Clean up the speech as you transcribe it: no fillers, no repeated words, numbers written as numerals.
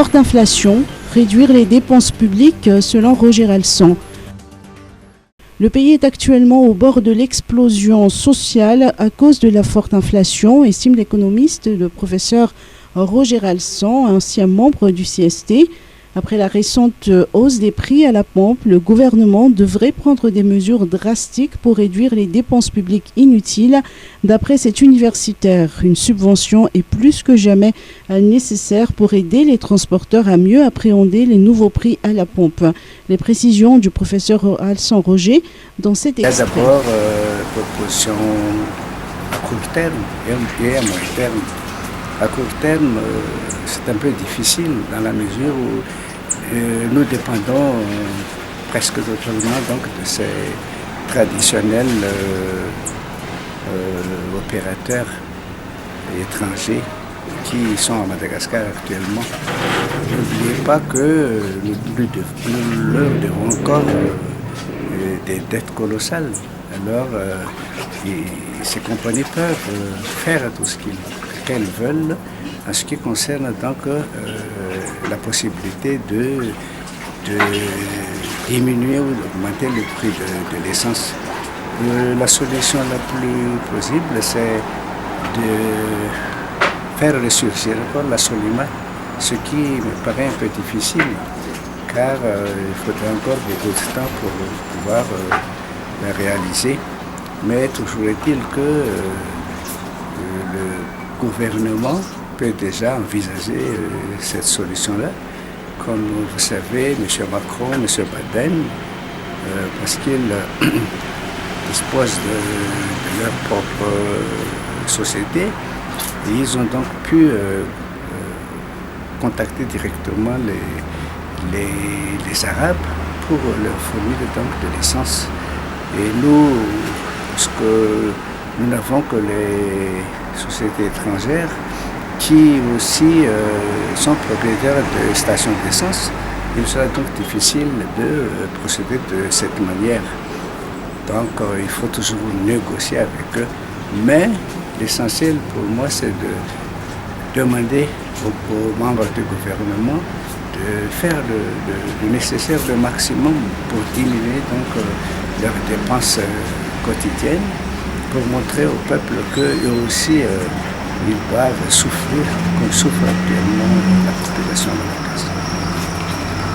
forte inflation, réduire les dépenses publiques selon Roger Alsan. Le pays est actuellement au bord de l'explosion sociale à cause de la forte inflation, estime l'économiste le professeur Roger Alsan, ancien membre du CST. Après la récente hausse des prix à la pompe, le gouvernement devrait prendre des mesures drastiques pour réduire les dépenses publiques inutiles. D'après cet universitaire, une subvention est plus que jamais nécessaire pour aider les transporteurs à mieux appréhender les nouveaux prix à la pompe. Les précisions du professeur Alsan Roger dans cet extrait. D'abord, proposition à court terme et à moyen terme. À court terme, c'est un peu difficile dans la mesure où nous dépendons presque totalement donc, de ces traditionnels opérateurs étrangers qui sont à Madagascar actuellement. N'oubliez pas que nous leur devons encore des dettes colossales. Alors, ces compagnies peuvent faire tout ce qu'elles veulent en ce qui concerne donc la possibilité de diminuer ou d'augmenter le prix de l'essence. La solution la plus plausible, c'est de faire ressurgir encore la Solima, ce qui me paraît un peu difficile, car il faudrait encore beaucoup de temps pour pouvoir la réaliser. Mais toujours est-il que le gouvernement peut déjà envisager cette solution-là. Comme vous savez, M. Macron, M. Baden, parce qu'ils disposent de leur propre société, et ils ont donc pu contacter directement les Arabes pour leur fournir donc de l'essence. Et nous, parce que nous n'avons que les sociétés étrangères qui aussi sont propriétaires de stations d'essence, il sera donc difficile de procéder de cette manière. Donc il faut toujours négocier avec eux. Mais l'essentiel pour moi, c'est de demander aux membres du gouvernement de faire le nécessaire, le maximum pour diminuer donc leurs dépenses quotidiennes, pour montrer au peuple qu'eux aussi ils doivent souffrir comme souffre actuellement la population de la Madagascar.